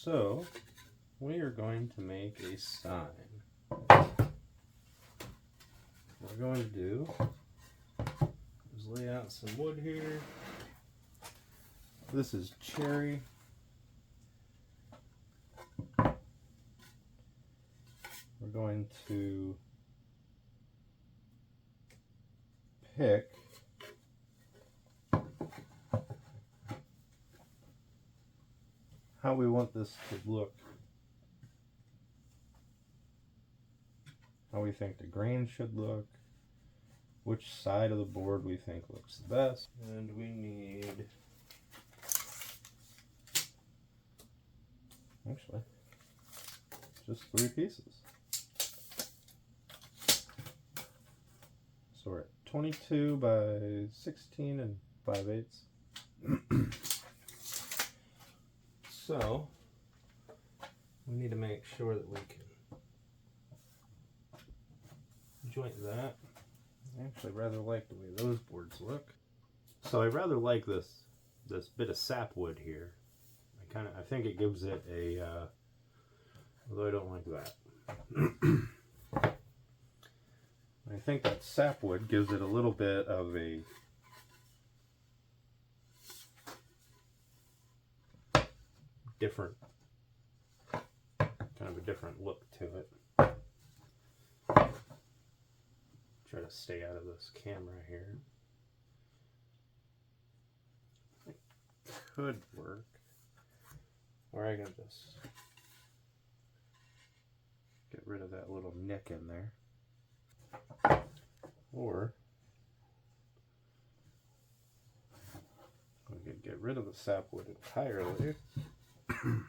So we are going to make a sign. What we're going to do is lay out some wood here. This is cherry. We're going to pick how we want this to look, how we think the grain should look, which side of the board we think looks the best, and we need, actually, just 3 pieces. So we're at 22 by 16 and 5/8. So we need to make sure that we can joint that. I actually rather like the way those boards look. So I rather like this bit of sapwood here. I think it gives it a although I don't like that. I think that sapwood gives it a little bit of a different, kind of a different look to it. Try to stay out of this camera here. It could work. Or I can just get rid of that little nick in there. Or we could get rid of the sapwood entirely. We can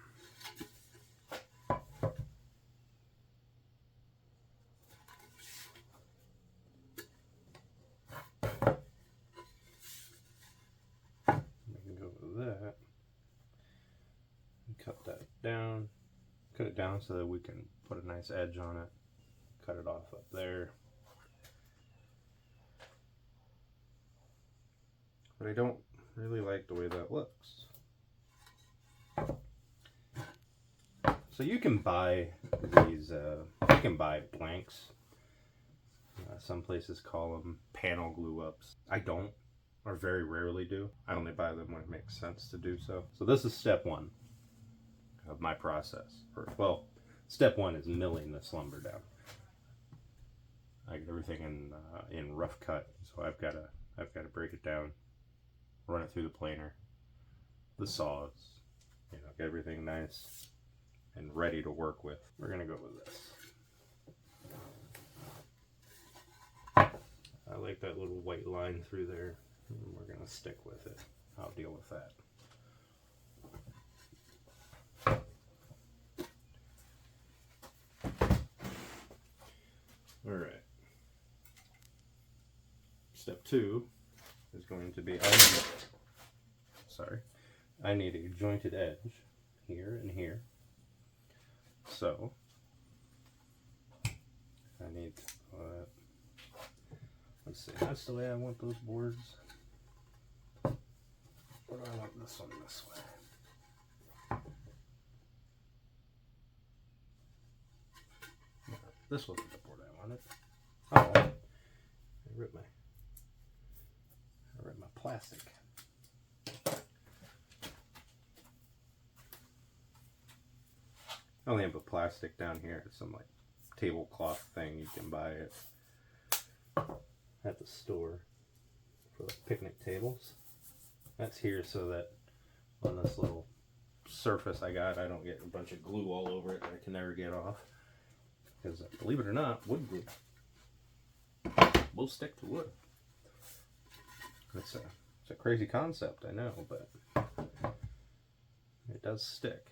go with that. And cut that down. Cut it down so that we can put a nice edge on it. Cut it off up there. But I don't really like the way that looks. So you can buy these, you can buy blanks. Some places call them panel glue ups. I don't, or very rarely do. I only buy them when it makes sense to do so. So this is step 1 of my process. Well, step 1 is milling this lumber down. I get everything in rough cut, so I've got to break it down, run it through the planer, the saws, get everything nice and ready to work with. We're gonna go with this. I like that little white line through there, and we're gonna stick with it. I'll deal with that. All right. Step 2 is going to be, I need a jointed edge here and here. So I need to put, let's see, that's the way I want those boards. Or do I want this one this way? No, this wasn't the board I wanted. Oh, I ripped my plastic. I only have a plastic down here. It's some like tablecloth thing you can buy at the store for like picnic tables. That's here so that on this little surface I don't get a bunch of glue all over it that I can never get off. Because believe it or not, wood glue will stick to wood. It's a crazy concept, I know, but it does stick.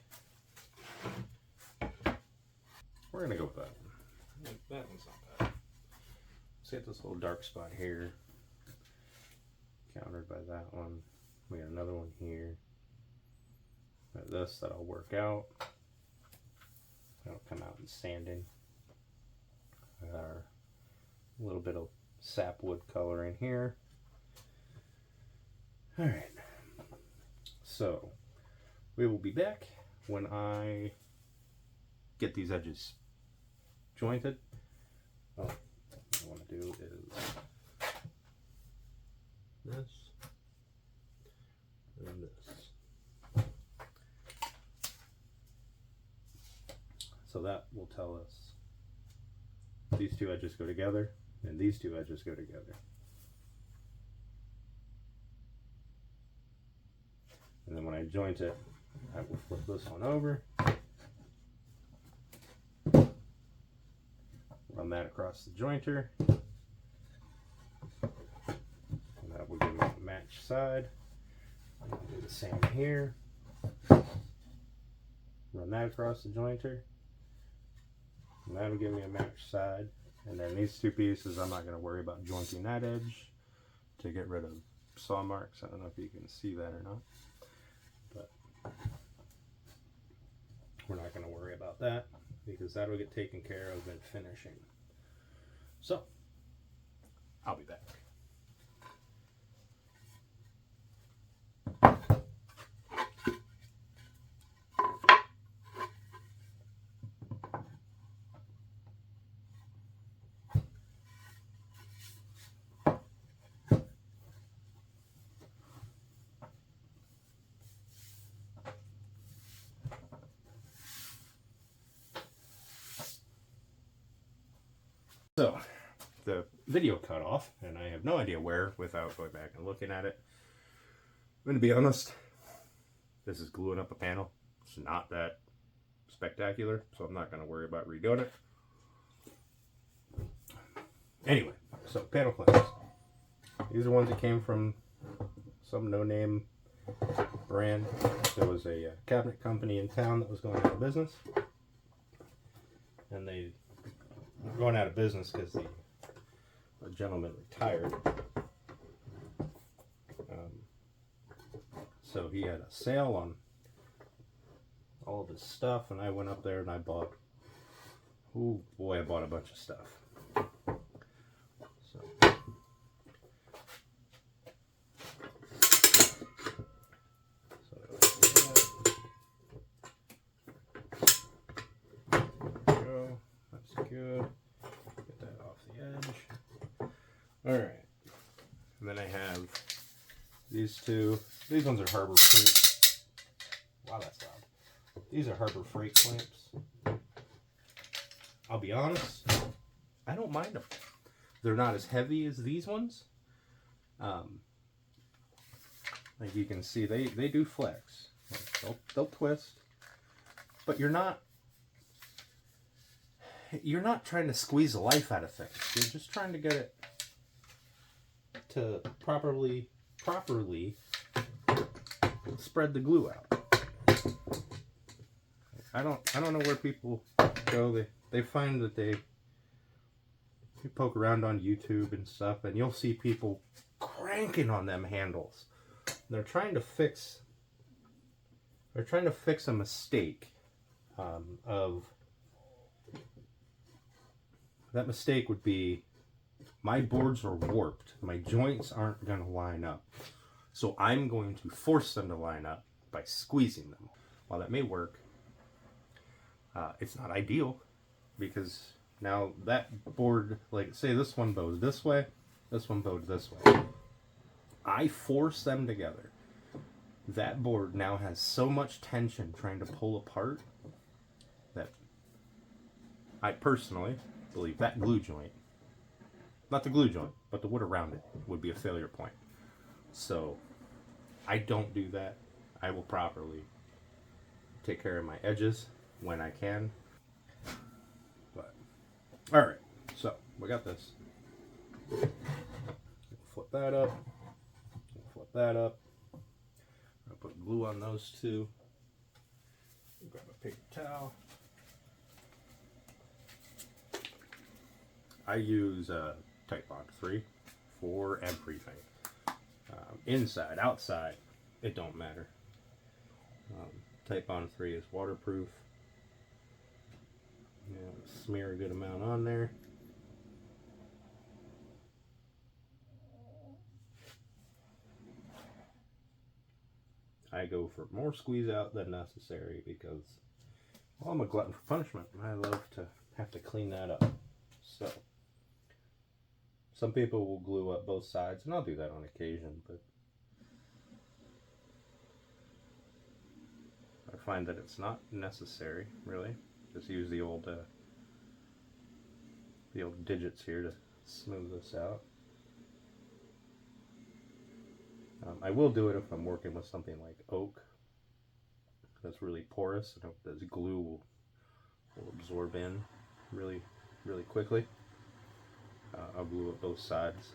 We're gonna go with that one. That one's not bad. Let's get this little dark spot here, countered by that one. We got another one here. Got this that'll work out. That'll come out in sanding. Got our little bit of sapwood color in here. All right. So we will be back when I get these edges jointed, what I want to do is this and this. So that will tell us these two edges go together and these two edges go together. And then when I joint it, I will flip this one over, run that across the jointer, and that will give me a match side. And I'll do the same here. Run that across the jointer, and that'll give me a match side. And then these two pieces, I'm not going to worry about jointing that edge to get rid of saw marks. I don't know if you can see that or not, but we're not going to worry about that because that'll get taken care of in finishing. So, I'll be back. So, the video cut off, and I have no idea where without going back and looking at it. I'm going to be honest, this is gluing up a panel. It's not that spectacular, so I'm not going to worry about redoing it. Anyway, so panel clamps. These are ones that came from some no-name brand. There was a cabinet company in town that was going out of business, and they were going out of business because the gentleman retired. So he had a sale on all of his stuff, and I went up there and I bought, oh boy, I bought a bunch of stuff. So, there we go. That's good. Get that off the edge. All right. And then I have these two. These ones are Harbor Freight. Wow, that's loud. These are Harbor Freight clamps. I'll be honest, I don't mind them. They're not as heavy as these ones. Like you can see, they do flex. They'll twist, but you're not trying to squeeze the life out of things. You're just trying to get it to properly spread the glue out. I don't know where people go. They find that they poke around on YouTube and stuff, and you'll see people cranking on them handles. They're trying to fix a mistake of that mistake would be my boards are warped. My joints aren't going to line up. So I'm going to force them to line up by squeezing them. While that may work, it's not ideal because now that board, like say this one bows this way, this one bows this way. I force them together. That board now has so much tension trying to pull apart that I personally believe that glue joint, not the glue joint, but the wood around it, would be a failure point. So I don't do that. I will properly take care of my edges when I can. But all right, so we got this. Flip that up. Flip that up. I'll put glue on those two. Grab a paper towel. I use Titebond 3 for everything. Inside, outside, it don't matter. Titebond 3 is waterproof. Smear a good amount on there. I go for more squeeze out than necessary because, well, I'm a glutton for punishment. I love to have to clean that up. So, some people will glue up both sides, and I'll do that on occasion, but I find that it's not necessary, really. Just use the old digits here to smooth this out. I will do it if I'm working with something like oak that's really porous and this glue will absorb in really quickly. I'll glue up both sides,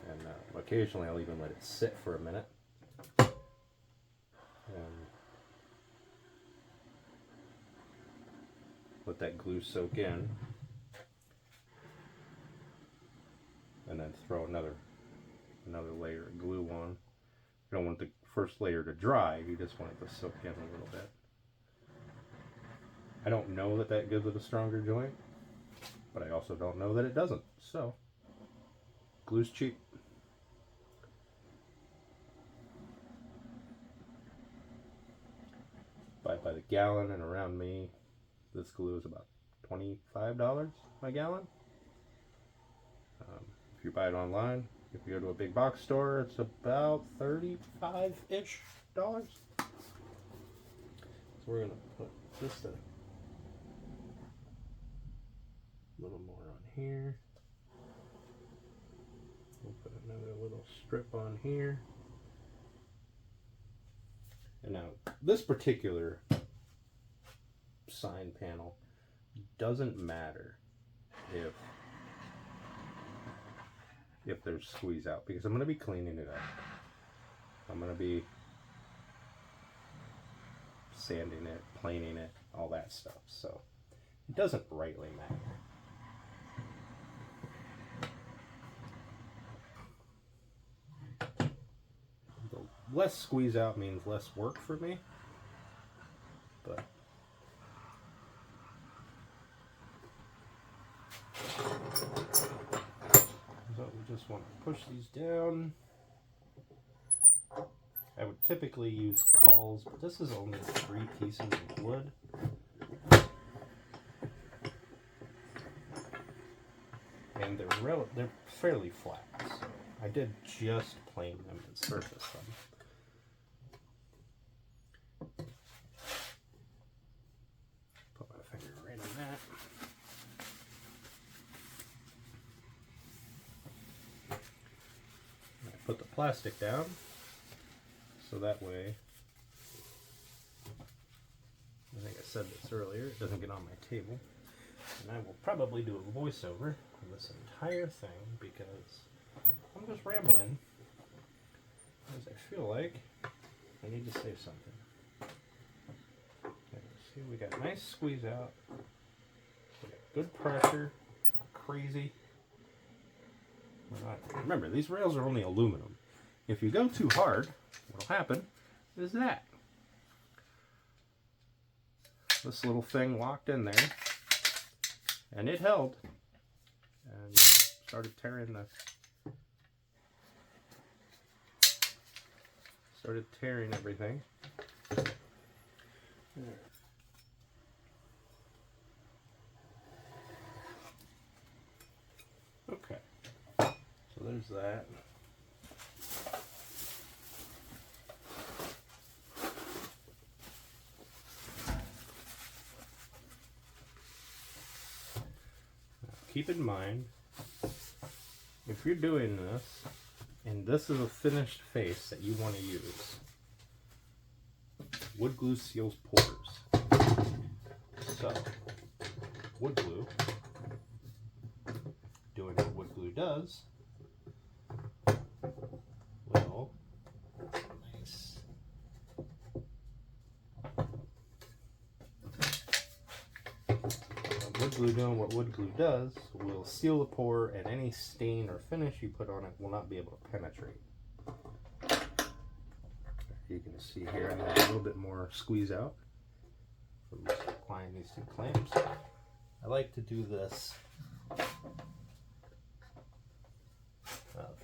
and occasionally I'll even let it sit for a minute and let that glue soak in, and then throw another layer of glue on. You don't want the first layer to dry, you just want it to soak in a little bit. I don't know that gives it a stronger joint, but I also don't know that it doesn't. So, glue's cheap. Buy by the gallon, and around me, this glue is about $25 a gallon. If you buy it online, if you go to a big box store, it's about $35-ish. So we're gonna put just a little more on here. We'll put another little strip on here. And now this particular sign panel doesn't matter if there's squeeze out, because I'm going to be cleaning it up. I'm going to be sanding it, planing it, all that stuff. So it doesn't rightly matter. The less squeeze out means less work for me, but so we just want to push these down. I would typically use cauls, but this is only 3 pieces of wood. And they're fairly flat, so I did just plane them and surface them. Put my finger right on that. Put the plastic down, so that way, I think I said this earlier, it doesn't get on my table. And I will probably do a voiceover on this entire thing because I'm just rambling, as I feel like I need to say something. Okay, see, we got nice squeeze out, we got good pressure, it's not crazy. Remember, these rails are only aluminum. If you go too hard, what'll happen is that this little thing locked in there, and it held, and started tearing everything. There. Okay. So there's that. Now, keep in mind, if you're doing this, and this is a finished face that you want to use, wood glue seals pores. So, wood glue, doing what wood glue does, will nice wood glue doing what wood glue does will seal the pore, and any stain or finish you put on it will not be able to penetrate. You can see here I have a little bit more squeeze out from applying these 2 clamps. I like to do this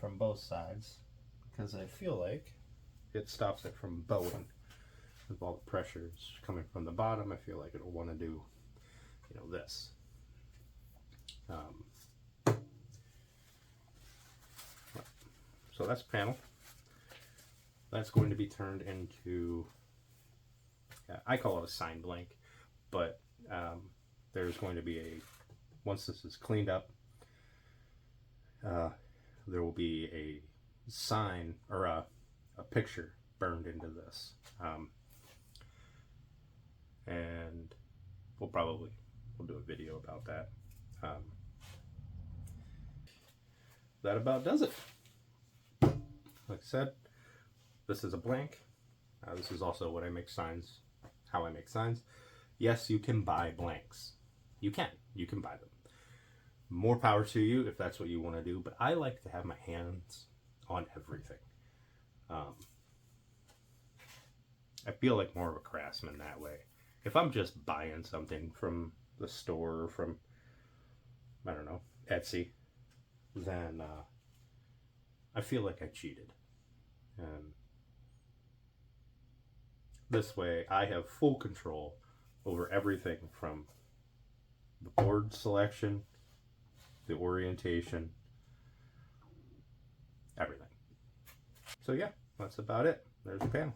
from both sides because I feel like it stops it from bowing. If all the pressure is coming from the bottom, I feel like it'll want to do, this. So that's panel. That's going to be turned into, I call it a sign blank, but there's going to be once this is cleaned up, there will be a sign or a picture burned into this. And we'll do a video about that. That about does it. Like I said, this is a blank. This is also what I make signs, how I make signs. Yes, you can buy blanks. You can buy them. More power to you if that's what you want to do, but I like to have my hands on everything. I feel like more of a craftsman that way. If I'm just buying something from the store or from, I don't know, Etsy, then I feel like I cheated. And this way I have full control over everything from the board selection, the orientation, everything. So yeah, that's about it. There's the panel.